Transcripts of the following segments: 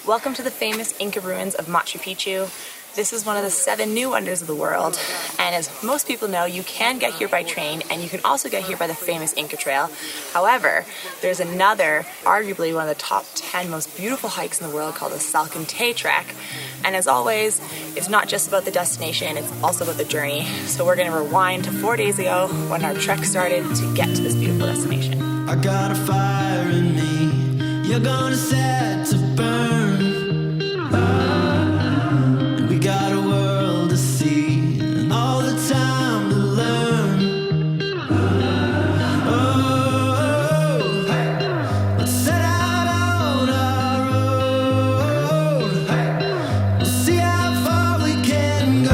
Welcome to the famous Inca ruins of Machu Picchu. This is one of the 7 new wonders of the world, and as most people know, you can get here by train and you can also get here by the famous Inca Trail. However, there's another, arguably one of the top 10 most beautiful hikes in the world called the SALKANTAY TREK. And as always, it's not just about the destination, it's also about the journey. So we're going to rewind to 4 days ago when our trek started to get to this beautiful destination. I got a fire in me, you're gonna set to burn. We got a world to see and all the time to learn. Oh, hey. Let's set out on our road. Hey. We'll see how far we can go.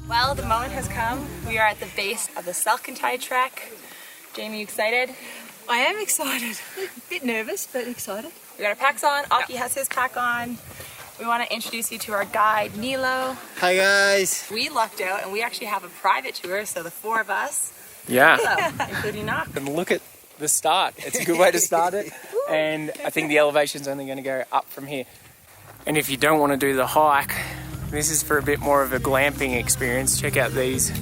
Well, the moment has come. We are at the base of the SALKANTAY TREK. Jamie, you excited? I am excited. A bit nervous, but excited. We got our packs on. Occy has his pack on. We want to introduce you to our guide, Nilo. Hi guys. We lucked out and we actually have a private tour, so the 4 of us, Yeah. including Knock. And look at the start. It's a good way to start it. And I think the elevation's only going to go up from here. And if you don't want to do the hike, this is for a bit more of a glamping experience. Check out these.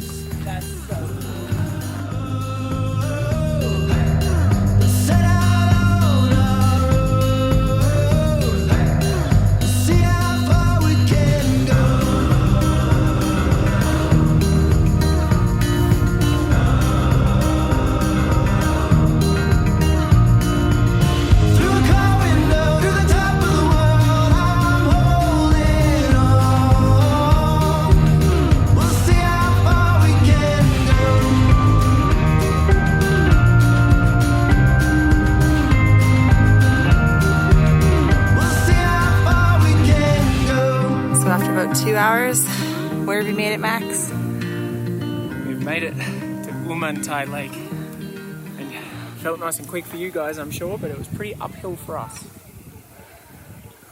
So after about 2 hours, where have we made it, Max? We've made it to Umantay Lake. And it felt nice and quick for you guys, I'm sure, but it was pretty uphill for us.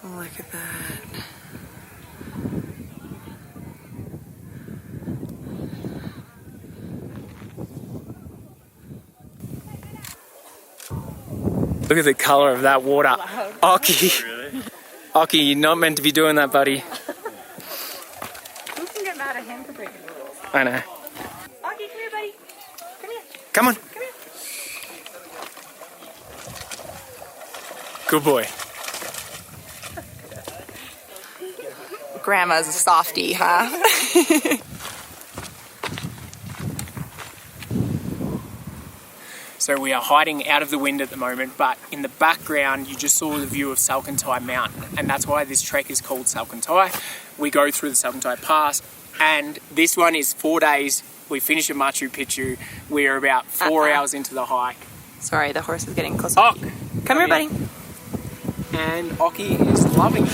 Oh, look at that. Look at the colour of that water. Occy. Occy, you're not meant to be doing that, buddy. Who can get mad at him for breaking the rules? I know. Occy, come here, buddy. Come here. Come on. Come here. Good boy. Grandma's a softie, huh? So we are hiding out of the wind at the moment, but in the background you just saw the view of SALKANTAY Mountain, and that's why this trek is called SALKANTAY. We go through the SALKANTAY Pass, and this one is 4 days. We finish at Machu Picchu. We are about 4 hours into the hike. Sorry, the horse is getting closer. Ock, Come here, buddy. And Occy is loving it.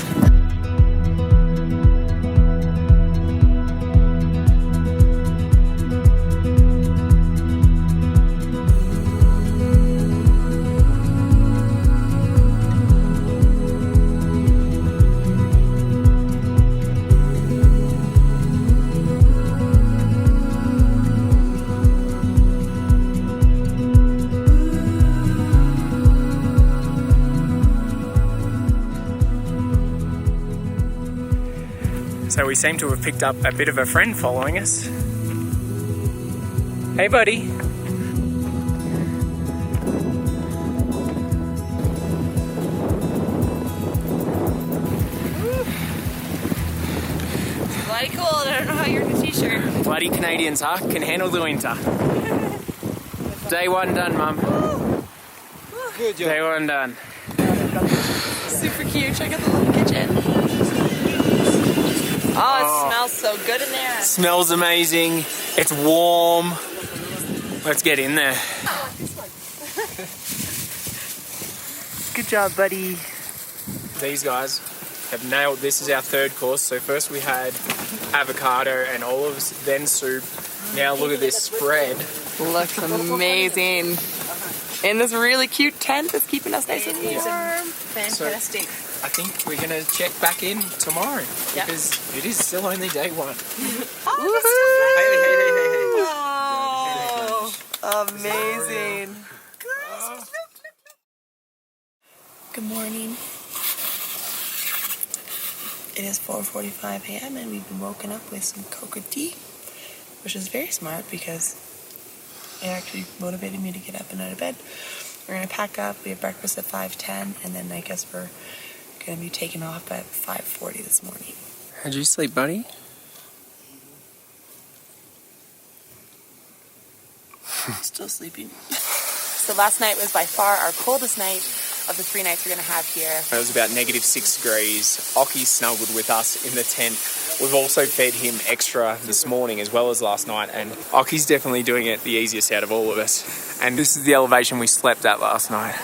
So we seem to have picked up a bit of a friend following us. Hey buddy. Bloody cold. I don't know how you're in a t-shirt. Bloody Canadians, huh? Can handle the winter. Day 1 done, Mum. Good job. Day 1 done. Super cute. Check out the little kitchen. Oh, it smells so good in there. Smells amazing. It's warm. Let's get in there. Good job, buddy. These guys have nailed. This is our 3rd course. So first we had avocado and olives, then soup. Now look at this spread. Looks amazing. In this really cute tent that's keeping us nice and warm. Fantastic. So, I think we're going to check back in tomorrow because it is still only day 1. Woohoo! Hey. Good morning. It is 4:45 a.m. and we've been woken up with some cocoa tea, which is very smart because it actually motivated me to get up and out of bed. We're gonna pack up. We have breakfast at 5:10, and then I guess we're gonna be taking off at 5:40 this morning. How'd you sleep, buddy? Still sleeping. So last night was by far our coldest night of the 3 nights we're gonna have here. It was about -6 degrees. Occy snuggled with us in the tent. We've also fed him extra this morning as well as last night, and Occy's definitely doing it the easiest out of all of us. And this is the elevation we slept at last night.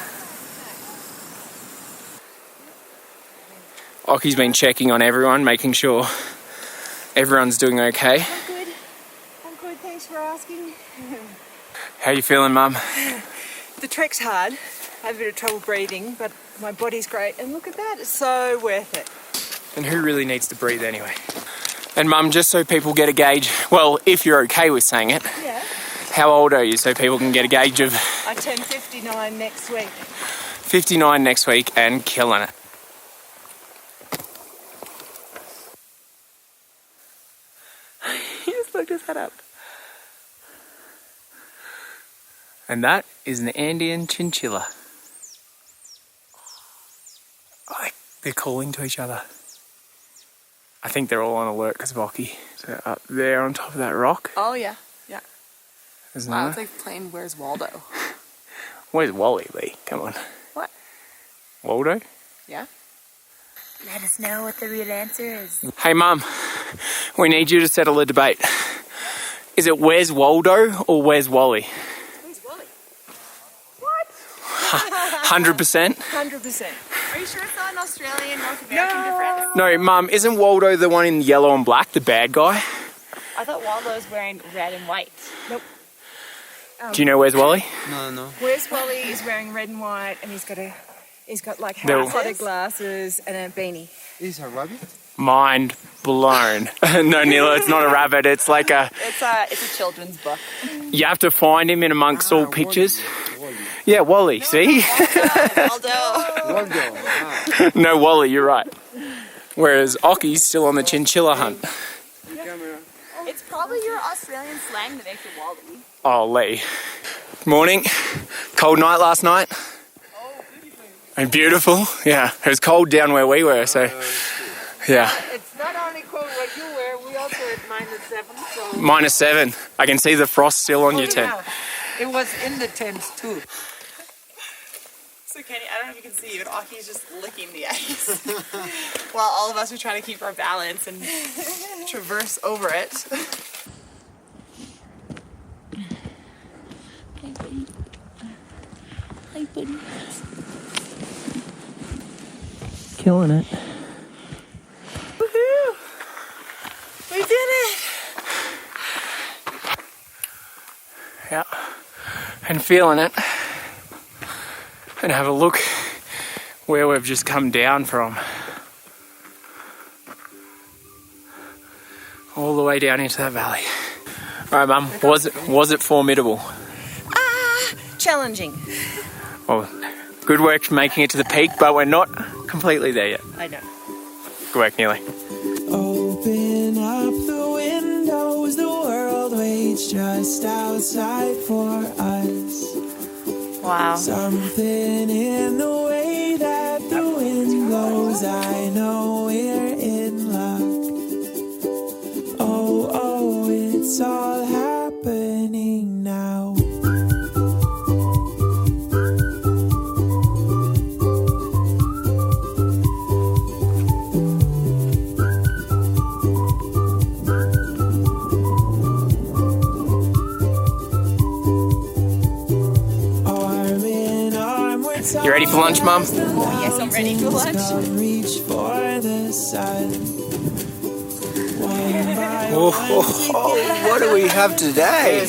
Occy's been checking on everyone, making sure everyone's doing okay. I'm good. I'm good, thanks for asking. How you feeling, Mum? The trek's hard. I have a bit of trouble breathing, but my body's great. And look at that, it's so worth it. And who really needs to breathe anyway? And Mum, just so people get a gauge, well, if you're okay with saying it, Yeah. how old are you so people can get a gauge of I turn 59 next week. 59 next week and killing it? He just looked his head up. And that is an Andean chinchilla. They're calling to each other. I think they're all on alert because of Occy. So up there on top of that rock, Oh yeah, yeah. there's Wow, another. it's like playing Where's Waldo? Where's Wally, Lee? Come on. What? Waldo? Yeah. Let us know what the real answer is. Hey Mum, we need you to settle a debate. Is it where's Waldo or where's Wally? Where's Wally? 100%? 100%. Are you sure it's not an Australian North American difference? No, Mum, isn't Waldo the one in yellow and black, the bad guy? I thought Waldo's wearing red and white. Nope. Do you know where's Wally? No. Where's Wally is wearing red and white, and he's got like They're- half-headed glasses and a beanie. Is a rabbit? Mind blown. No, Neela, it's not a rabbit. It's like It's a children's book. you have to find him in amongst all pictures. Yeah, Wally, see? Waldo. Waldo. No, Wally, you're right. Whereas Occy's still on the chinchilla hunt. It's probably your Australian slang that makes it Wally. Oh, Lee. Morning. Cold night last night. And beautiful. Yeah, it was cold down where we were, so yeah. It's not only cold where you were, we also at -7, so... -7. I can see the frost still on your tent. It was in the tents too. So Kenny, I don't know if you can see, but Occy's just licking the ice. While all of us are trying to keep our balance and traverse over it. Hi, buddy. Killing it. Woohoo! We did it! Yeah. And feeling it. And have a look where we've just come down from. All the way down into that valley. Alright, Mum, was it formidable? Challenging. Well, good work making it to the peak, but we're not completely there yet. I know. Good work, Neely. Open up the windows, the world waits just outside for us. Wow. Something in the way that the wind blows, I know we're in luck. Oh, it's all happening now. You ready for lunch, Mum? Oh, yes, I'm ready for lunch. Reach for the sun. What do we have today?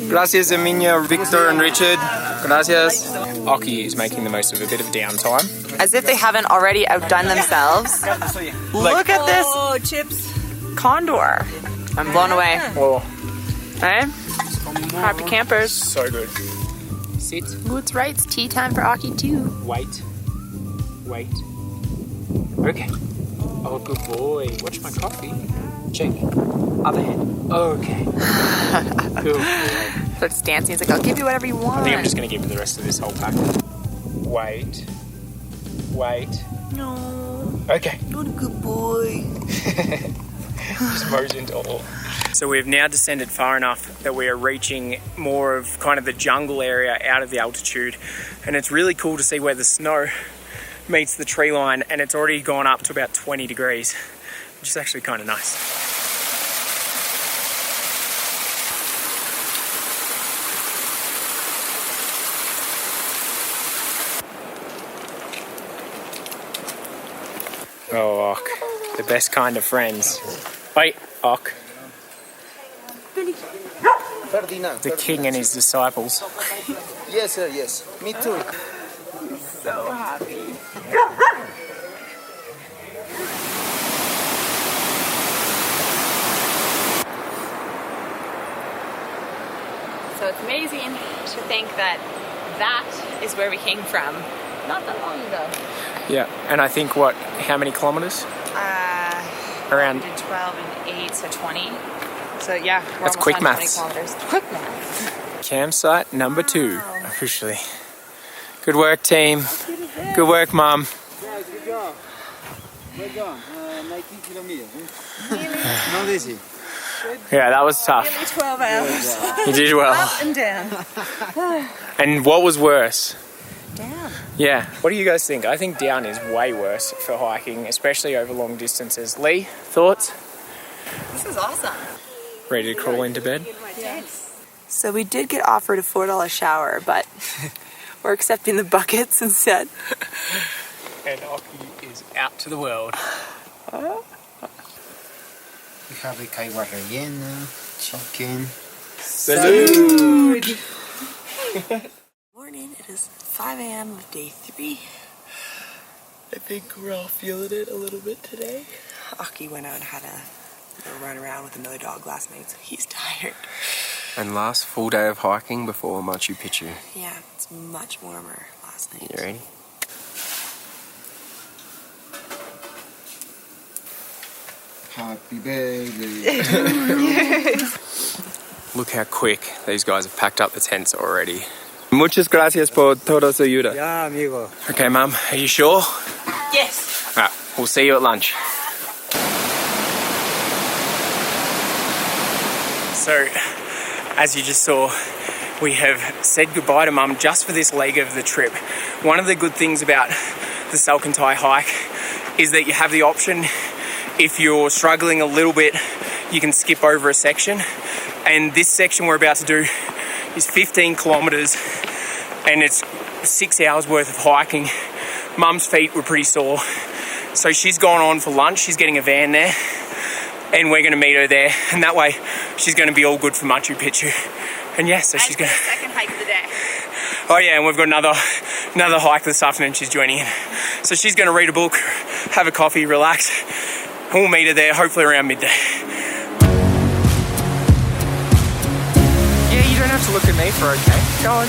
Gracias, Emilia, Victor and Richard. Gracias. Occy is making the most of a bit of downtime. As if they haven't already outdone themselves. Look at this Oh, chips. condor. I'm blown away. Oh, Hey? Happy campers. so good. sit. Ooh, it's right. It's tea time for Occy too. Wait. Okay. Oh, good boy. Watch my coffee. Check. Other hand. Okay. Cool. So it's dancing. He's like, I'll give you whatever you want. I think I'm just going to give him the rest of this whole pack. Wait. No. Okay. You're a good boy. Just mows into all. So we've now descended far enough that we are reaching more of kind of the jungle area out of the altitude. And it's really cool to see where the snow meets the tree line, and it's already gone up to about 20 degrees, which is actually kind of nice. Oh, Ock. The best kind of friends. Wait, Ock. Ferdinand. The king and his disciples. Yes, sir, yes. Me too. So happy. So it's amazing to think that that is where we came from not that long ago. Yeah, and I think how many kilometers? Around. We did 12 and 8, so 20. So yeah, we're That's almost quick on maths. 20 kilometers. Quick maths. Campsite number 2, officially. Good work, team. Good work, Mum. Guys, good job. Well done. 19 kilometers. Not easy. Yeah, that was tough. Nearly 12 hours. You did well. Up and down. And what was worse? Down. Yeah. What do you guys think? I think down is way worse for hiking, especially over long distances. Lee, thoughts? This is awesome. Ready to crawl into bed? So we did get offered a $4 shower, but we're accepting the buckets instead. And Occy is out to the world. We have the kaiwa rellena, chicken. Salud! Morning, it is 5 a.m. of day 3. I think we're all feeling it a little bit today. Occy went out and had a run around with another dog last night, so he's tired. And last full day of hiking before Machu Picchu. Yeah, it's much warmer last night. You ready? Happy birthday. Look how quick these guys have packed up the tents already. Muchas gracias por toda su ayuda. Yeah, amigo. Okay, Mum, are you sure? Yes! Alright, we'll see you at lunch. So, as you just saw, we have said goodbye to Mum just for this leg of the trip. One of the good things about the SALKANTAY hike is that you have the option, if you're struggling a little bit, you can skip over a section. And this section we're about to do is 15 kilometers and it's 6 hours worth of hiking. Mum's feet were pretty sore, so she's gone on for lunch. She's getting a van there and we're going to meet her there, and that way she's going to be all good for Machu Picchu. And yeah, so she's going to... second hike of the day. Oh yeah, and we've got another hike this afternoon she's joining in. So she's going to read a book, have a coffee, relax, and we'll meet her there hopefully around midday. Yeah, you don't have to look at me for okay. Go on.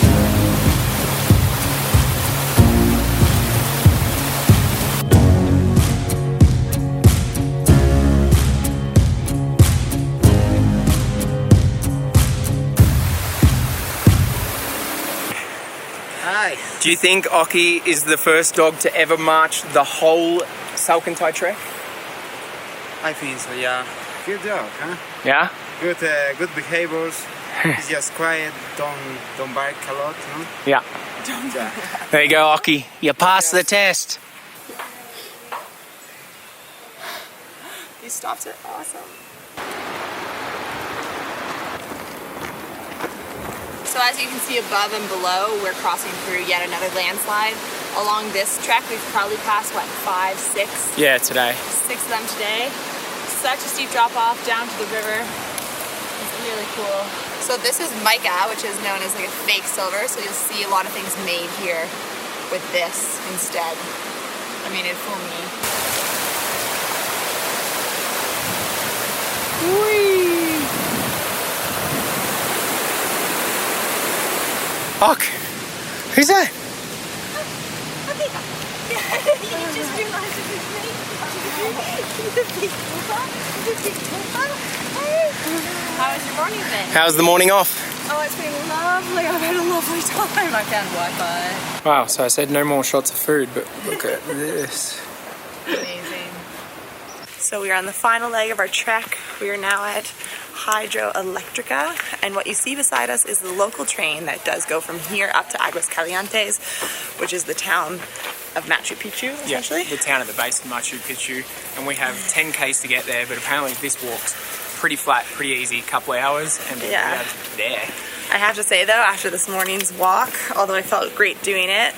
Hi. Do you think Occy is the first dog to ever march the whole SALKANTAY trek? I think so, yeah. Good dog, huh? Yeah? Good behaviors. He's just quiet, don't bark a lot, no? Yeah. Yeah. There you go, Occy. You passed the test. These stops are awesome. So as you can see above and below, we're crossing through yet another landslide. Along this trek, we've probably passed, what, 5, 6? Yeah, today. 6 of them today. Such a steep drop off down to the river. It's really cool. So this is mica, which is known as like a fake silver. So you'll see a lot of things made here with this instead. I mean, it'd fool me. Ock, Who's that? How was your morning then? How's the morning off? Oh, it's been lovely. I've had a lovely time. I found Wi-Fi. Wow, so I said no more shots of food, but look at this. Amazing. So we are on the final leg of our trek. We are now at Hydroelectrica, and what you see beside us is the local train that does go from here up to Aguascalientes, which is the town of Machu Picchu, essentially. Yeah, the town at the base of Machu Picchu, and we have 10 k's to get there, but apparently this walk's pretty flat, pretty easy, couple of hours, and we're there. I have to say though, after this morning's walk, although I felt great doing it,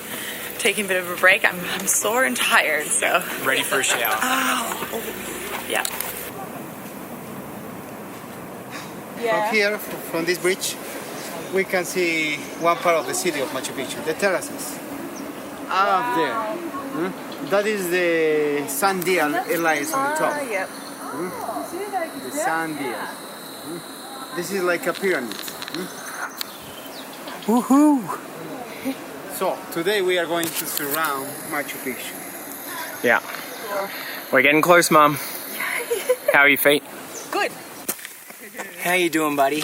taking a bit of a break, I'm sore and tired, so. Ready for a shower. Yeah. From here, from this bridge, we can see one part of the city of Machu Picchu, the terraces. Up there. That is the sun dial it lies on the top. Yep. The sun dial. This is like a pyramid. Woohoo! So, today we are going to surround Machu Picchu. Yeah. We're getting close, Mum. How are your feet? Good. How you doing, buddy?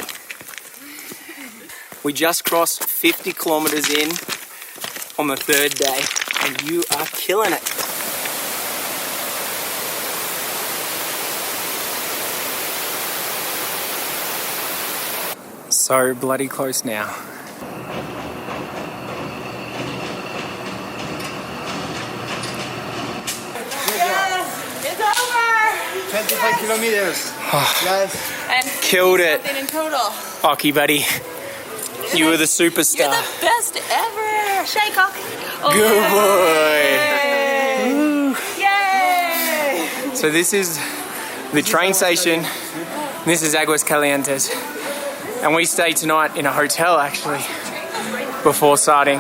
We just crossed 50 kilometers in on the third day, and you are killing it. So bloody close now. It's over! 25 kilometers. Yes. And Killed it. something in total. Ocky, buddy. You were the superstar. You're the best ever! Shake Cock! Good boy. Yay! So this is the train station. This is Aguascalientes. And we stay tonight in a hotel, actually, before starting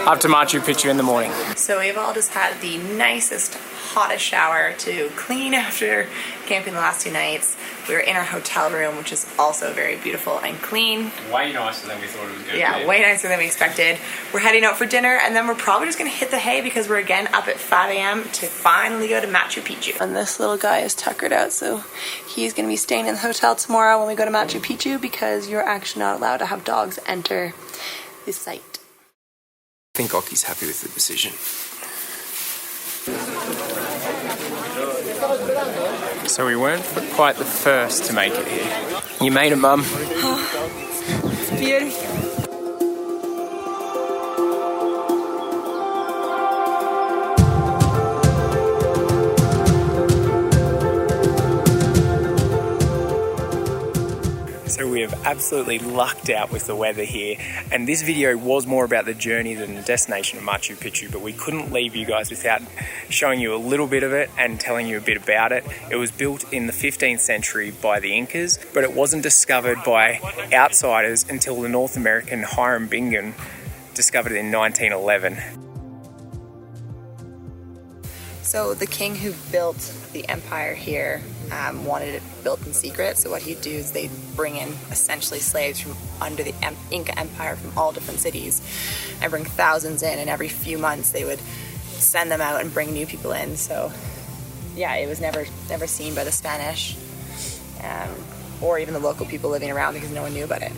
up to Machu Picchu in the morning. So we've all just had the nicest, hottest shower to clean after camping the last 2 nights. We were in our hotel room, which is also very beautiful and clean. Way nicer than we thought it was going to be. Yeah, way nicer than we expected. We're heading out for dinner, and then we're probably just gonna hit the hay because we're again up at 5 a.m. to finally go to Machu Picchu. And this little guy is tuckered out, so he's gonna be staying in the hotel tomorrow when we go to Machu Picchu because you're actually not allowed to have dogs enter this site. I think Ocky's happy with the decision. So we weren't quite the first to make it here. You made it, Mum. It's beautiful. So we have absolutely lucked out with the weather here, and this video was more about the journey than the destination of Machu Picchu, but we couldn't leave you guys without showing you a little bit of it and telling you a bit about it. It was built in the 15th century by the Incas, but it wasn't discovered by outsiders until the North American Hiram Bingham discovered it in 1911. So the king who built the empire here wanted it built in secret. So what he'd do is they'd bring in essentially slaves from under the Inca Empire from all different cities and bring thousands in, and every few months they would send them out and bring new people in. So yeah, it was never seen by the Spanish or even the local people living around because no one knew about it,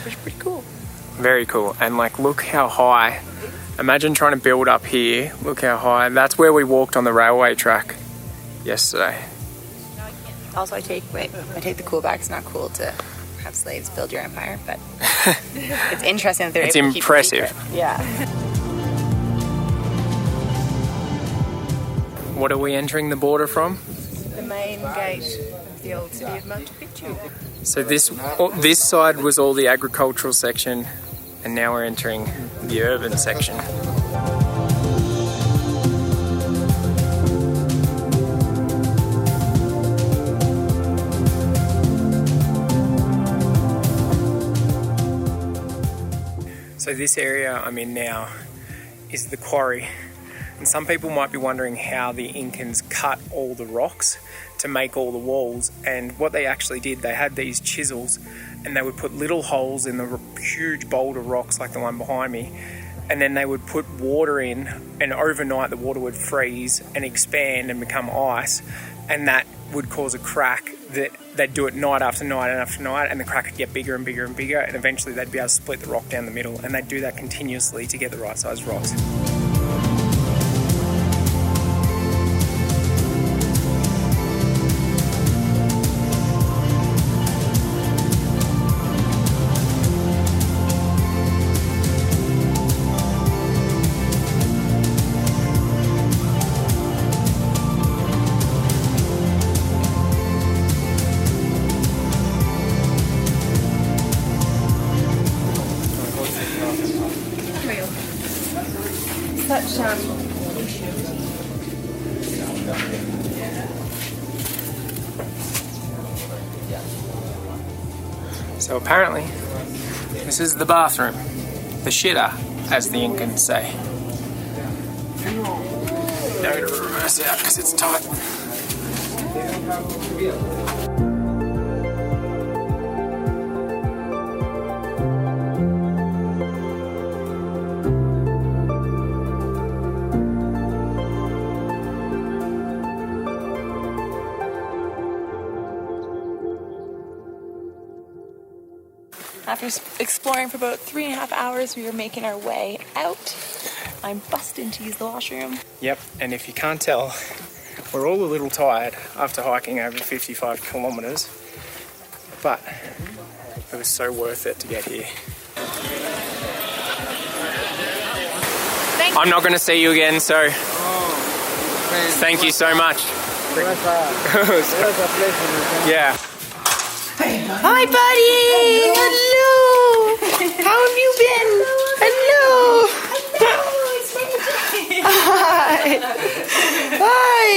which is pretty cool. Very cool. And like, look how high. Imagine trying to build up here. Look how high. That's where we walked on the railway track yesterday. Also, I take the cool back. It's not cool to have slaves build your empire, but it's interesting that they're able to keep it impressive. secret. Yeah. What are we entering the border from? The main gate of the old city of Machu Picchu. So this side was all the agricultural section, and now we're entering the urban section. So this area I'm in now is the quarry, and some people might be wondering how the Incans cut all the rocks to make all the walls, and what they actually did, they had these chisels and they would put little holes in the huge boulder rocks like the one behind me, and then they would put water in, and overnight the water would freeze and expand and become ice, and that would cause a crack. That they'd do it night after night and after night, and the crack would get bigger and bigger and bigger, and eventually they'd be able to split the rock down the middle, and they'd do that continuously to get the right size rocks. So apparently, this is the bathroom, the shitter, as the Incans say. Now I'm gonna reverse out because it's tight. After exploring for about 3.5 hours, we were making our way out. I'm busting to use the washroom. Yep, and if you can't tell, we're all a little tired after hiking over 55 kilometres, but it was so worth it to get here. I'm not going to see you again, so thank you so much. It was a pleasure. Yeah. Hi, buddy! Hello! How have you been? Hello! Hi! Hi!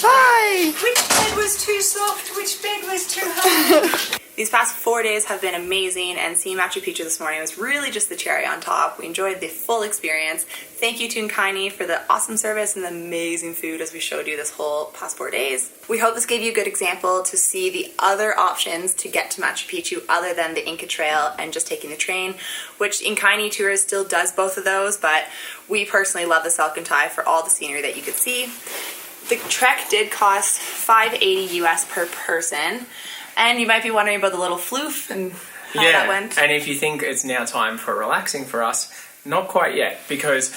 Hi! Which bed was too soft? Which bed was too hard? These past 4 days have been amazing, and seeing Machu Picchu this morning was really just the cherry on top. We enjoyed the full experience. Thank you to Inca for the awesome service and the amazing food as we showed you this whole past 4 days. We hope this gave you a good example to see the other options to get to Machu Picchu other than the Inca Trail and just taking the train, which Inca Tours still does both of those, but we personally love the SALKANTAY for all the scenery that you could see. The trek did cost $5.80 US per person. And you might be wondering about the little floof and how that went. And if you think it's now time for relaxing for us, not quite yet, because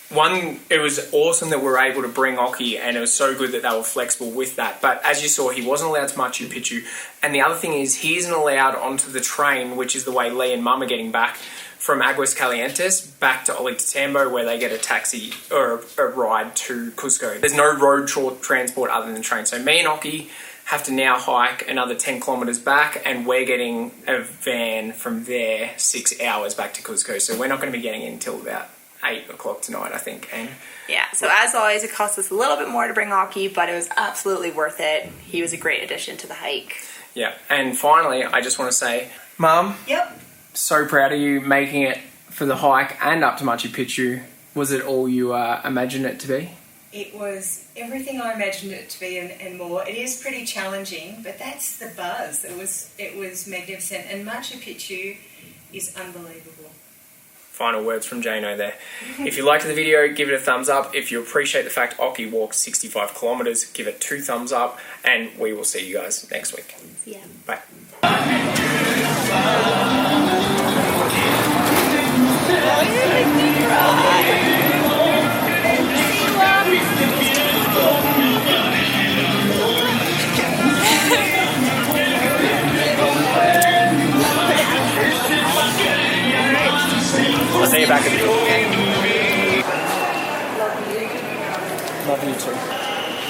one, it was awesome that we were able to bring Occy, and it was so good that they were flexible with that. But as you saw, he wasn't allowed to Machu Picchu. And the other thing is, he isn't allowed onto the train, which is the way Lee and Mum are getting back from Aguas Calientes back to Ollantaytambo, where they get a taxi or a ride to Cusco. There's no road transport other than train. So me and Occy have to now hike another 10 kilometres back, and we're getting a van from there 6 hours back to Cusco. So we're not going to be getting in until about 8 o'clock tonight, I think. And yeah, so as always, it cost us a little bit more to bring Occy, but it was absolutely worth it. He was a great addition to the hike. Yeah, and finally, I just want to say, Mum, Yep. so proud of you making it for the hike and up to Machu Picchu. Was it all you imagined it to be? It was everything I imagined it to be and more. It is pretty challenging, but that's the buzz. It was magnificent, and Machu Picchu is unbelievable. Final words from Jano there. If you liked the video, give it a thumbs up. If you appreciate the fact Occy walked 65 kilometres, give it 2 thumbs up, and we will see you guys next week. Yeah. Bye. I'll see you back at the Love you too.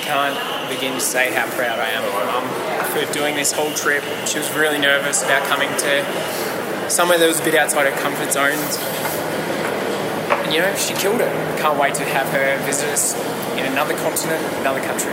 Can't begin to say how proud I am of my mum for doing this whole trip. She was really nervous about coming to somewhere that was a bit outside her comfort zones. And you know, she killed it. Can't wait to have her visit us in another continent, another country.